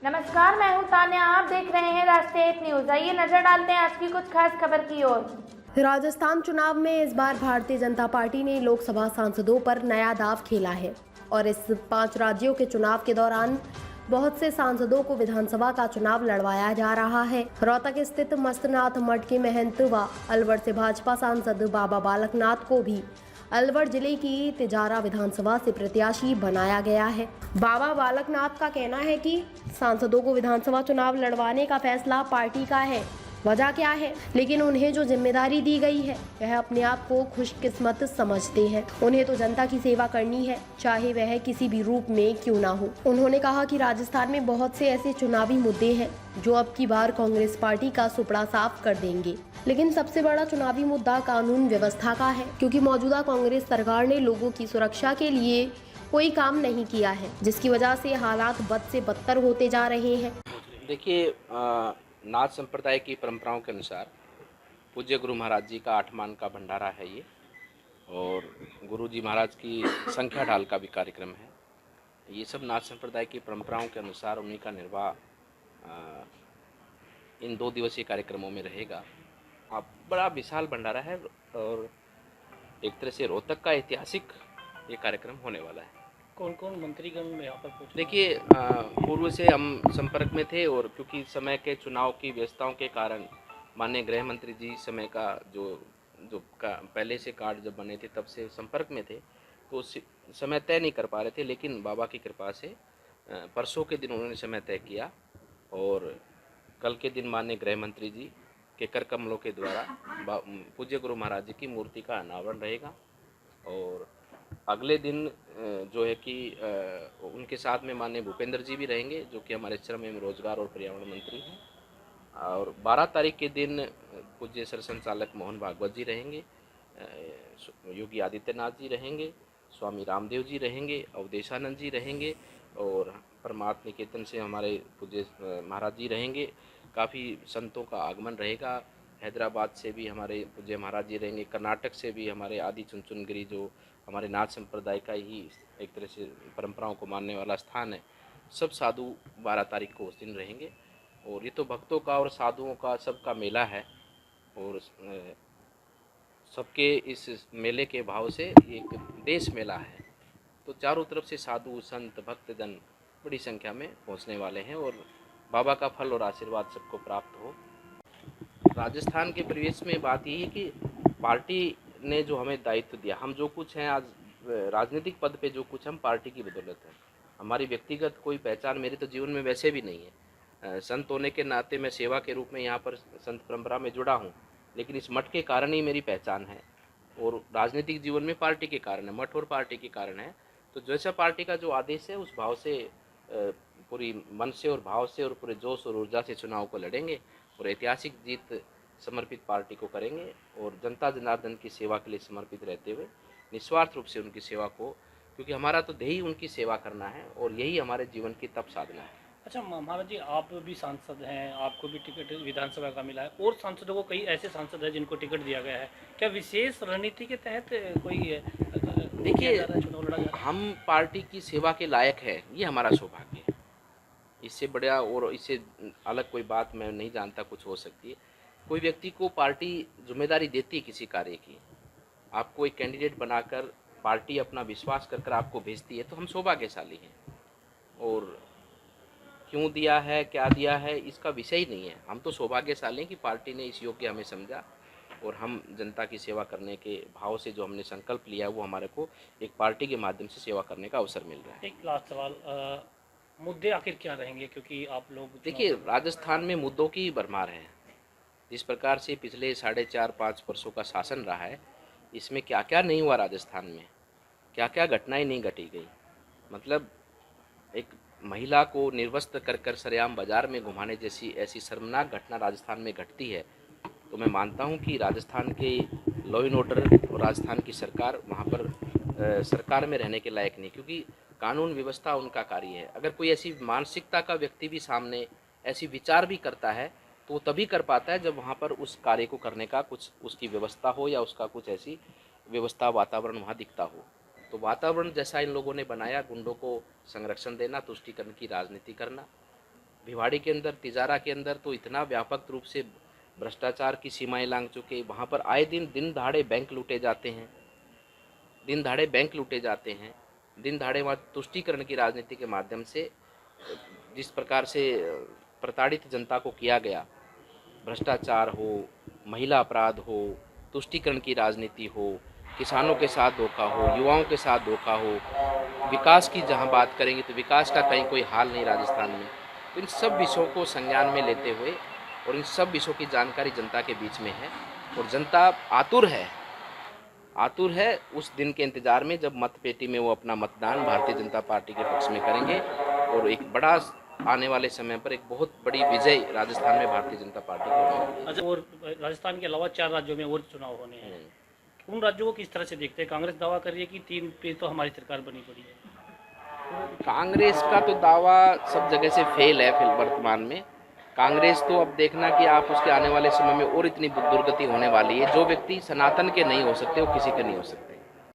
नमस्कार, मैं हूं तान्या। आप देख रहे हैं राष्ट्रीय एक न्यूज। आइए नजर डालते हैं आज की कुछ खास खबर की ओर। राजस्थान चुनाव में इस बार भारतीय जनता पार्टी ने लोकसभा सांसदों पर नया दांव खेला है और इस 5 राज्यों के चुनाव के दौरान बहुत से सांसदों को विधानसभा का चुनाव लड़वाया जा रहा है। रोहतक स्थित मस्तनाथ मठ के महंत व अलवर से भाजपा सांसद बाबा बालकनाथ को भी अलवर जिले की तिजारा विधानसभा से प्रत्याशी बनाया गया है। बाबा बालकनाथ का कहना है कि सांसदों को विधानसभा चुनाव लड़वाने का फैसला पार्टी का है। वजह क्या है, लेकिन उन्हें जो जिम्मेदारी दी गई है वह अपने आप को खुशकिस्मत समझते हैं। उन्हें तो जनता की सेवा करनी है, चाहे वह किसी भी रूप में क्यों ना हो। उन्होंने कहा कि राजस्थान में बहुत से ऐसे चुनावी मुद्दे हैं जो अब की बार कांग्रेस पार्टी का सुपड़ा साफ कर देंगे, लेकिन सबसे बड़ा चुनावी मुद्दा कानून व्यवस्था का है, क्योंकि मौजूदा कांग्रेस सरकार ने लोगों की सुरक्षा के लिए कोई काम नहीं किया है, जिसकी वजह से हालात बद से बदतर होते जा रहे हैं। देखिए, नाथ संप्रदाय की परंपराओं के अनुसार पूज्य गुरु महाराज जी का 8 मान का भंडारा है ये, और गुरु जी महाराज की संख्या ढाल का भी कार्यक्रम है। ये सब नाथ संप्रदाय की परंपराओं के अनुसार उन्हीं का निर्वाह इन 2 दिवसीय कार्यक्रमों में रहेगा। अब बड़ा विशाल भंडारा है और एक तरह से रोहतक का ऐतिहासिक ये कार्यक्रम होने वाला है। कौन कौन मंत्रीगण यहाँ पर पहुँचे? देखिए, पूर्व से हम संपर्क में थे और क्योंकि समय के चुनाव की व्यस्तताओं के कारण माननीय गृह मंत्री जी समय का पहले से कार्ड जब बने थे तब से संपर्क में थे, तो समय तय नहीं कर पा रहे थे, लेकिन बाबा की कृपा से परसों के दिन उन्होंने समय तय किया और कल के दिन माननीय गृह मंत्री जी के कर कमलों के द्वारा पूज्य गुरु महाराज जी की मूर्ति का अनावरण रहेगा। और अगले दिन जो है कि उनके साथ में माननीय भूपेंद्र जी भी रहेंगे, जो कि हमारे श्रम एवं रोजगार और पर्यावरण मंत्री हैं। और 12 तारीख के दिन पूज्य सर संचालक मोहन भागवत जी रहेंगे, योगी आदित्यनाथ जी रहेंगे, स्वामी रामदेव जी रहेंगे, अवधेशानंद जी रहेंगे और परमार्थ निकेतन से हमारे पूज्य महाराज जी रहेंगे। काफ़ी संतों का आगमन रहेगा। हैदराबाद से भी हमारे पूज्य महाराज जी रहेंगे, कर्नाटक से भी हमारे आदि चुनचुनगिरी जो हमारे नाथ संप्रदाय का ही एक तरह से परंपराओं को मानने वाला स्थान है, सब साधु 12 तारीख को उस दिन रहेंगे। और ये तो भक्तों का और साधुओं का सबका मेला है और सबके इस मेले के भाव से एक देश मेला है, तो चारों तरफ से साधु संत भक्तजन बड़ी संख्या में पहुंचने वाले हैं और बाबा का फल और आशीर्वाद सबको प्राप्त हो। राजस्थान के परिवेश में बात यही है कि पार्टी ने जो हमें दायित्व दिया, हम जो कुछ हैं आज राजनीतिक पद पे जो कुछ हम पार्टी की बदौलत है। हमारी व्यक्तिगत कोई पहचान मेरे तो जीवन में वैसे भी नहीं है। संत होने के नाते मैं सेवा के रूप में यहाँ पर संत परंपरा में जुड़ा हूँ, लेकिन इस मठ के कारण ही मेरी पहचान है और राजनीतिक जीवन में पार्टी के कारण है, मठ और पार्टी के कारण है। तो जैसा पार्टी का जो आदेश है उस भाव से पूरी मन से और भाव से और पूरे जोश और ऊर्जा से चुनाव को लड़ेंगे और ऐतिहासिक जीत समर्पित पार्टी को करेंगे और जनता जनार्दन की सेवा के लिए समर्पित रहते हुए निस्वार्थ रूप से उनकी सेवा को, क्योंकि हमारा तो ध्येय उनकी सेवा करना है और यही हमारे जीवन की तप साधना है। अच्छा महाराज जी, आप भी सांसद हैं, आपको भी टिकट विधानसभा का मिला है और सांसदों को कई ऐसे सांसद हैं जिनको टिकट दिया गया है। क्या विशेष रणनीति के तहत कोई देखिए, चुनाव लड़ा जा रहा है? हम पार्टी की सेवा के लायक है, ये हमारा सौभाग्य है। इससे बढ़िया और इससे अलग कोई बात मैं नहीं जानता कुछ हो सकती है। कोई व्यक्ति को पार्टी जिम्मेदारी देती है किसी कार्य की, आपको एक कैंडिडेट बनाकर पार्टी अपना विश्वास कर आपको भेजती है, तो हम सौभाग्यशाली हैं। और क्यों दिया है, क्या दिया है, इसका विषय ही नहीं है। हम तो सौभाग्यशाली हैं कि पार्टी ने इस योग्य हमें समझा और हम जनता की सेवा करने के भाव से जो हमने संकल्प लिया वो हमारे को एक पार्टी के माध्यम से सेवा करने का अवसर मिल रहा है। एक लास्ट सवाल, मुद्दे आखिर क्या रहेंगे, क्योंकि आप लोग देखिए, राजस्थान में मुद्दों की भरमार है। जिस प्रकार से पिछले 4.5-5 वर्षों का शासन रहा है, इसमें क्या क्या नहीं हुआ राजस्थान में, क्या क्या घटनाएं नहीं घटी गई। मतलब एक महिला को निर्वस्त्र कर कर सरेआम बाजार में घुमाने जैसी ऐसी शर्मनाक घटना राजस्थान में घटती है, तो मैं मानता हूं कि राजस्थान के लॉ एंड ऑर्डर और राजस्थान की सरकार वहां पर सरकार में रहने के लायक नहीं, क्योंकि कानून व्यवस्था उनका कार्य है। अगर कोई ऐसी मानसिकता का व्यक्ति भी सामने ऐसी विचार भी करता है तो वो तभी कर पाता है जब वहाँ पर उस कार्य को करने का कुछ उसकी व्यवस्था हो या उसका कुछ ऐसी व्यवस्था वातावरण वहाँ दिखता हो। तो वातावरण जैसा इन लोगों ने बनाया, गुंडों को संरक्षण देना, तुष्टीकरण की राजनीति करना, भिवाड़ी के अंदर, तिजारा के अंदर तो इतना व्यापक रूप से भ्रष्टाचार की सीमाएं लांघ चुके। वहाँ पर आए दिन दहाड़े बैंक लूटे जाते हैं, दिन दहाड़े वहाँ तुष्टीकरण की राजनीति के माध्यम से जिस प्रकार से प्रताड़ित जनता को किया गया, भ्रष्टाचार हो, महिला अपराध हो, तुष्टीकरण की राजनीति हो, किसानों के साथ धोखा हो, युवाओं के साथ धोखा हो, विकास की जहां बात करेंगे तो विकास का कहीं कोई हाल नहीं राजस्थान में। तो इन सब विषयों को संज्ञान में लेते हुए और इन सब विषयों की जानकारी जनता के बीच में है और जनता आतुर है उस दिन के इंतजार में जब मतपेटी में वो अपना मतदान भारतीय जनता पार्टी के पक्ष में करेंगे और एक बड़ा आने वाले समय पर एक बहुत बड़ी विजय राजस्थान में भारतीय जनता पार्टी को होगी। अच्छा, और राजस्थान के अलावा 4 राज्यों में और चुनाव होने हैं, उन राज्यों को किस तरह से देखते हैं? कांग्रेस दावा कर रही है कि 3 पे तो हमारी सरकार बनी पड़ी है। कांग्रेस का तो दावा सब जगह से फेल है फिर वर्तमान में। कांग्रेस तो अब देखना कि आप उसके आने वाले समय में और इतनी दुर्गति होने वाली है। जो व्यक्ति सनातन के नहीं हो सकते वो किसी के नहीं हो सकते।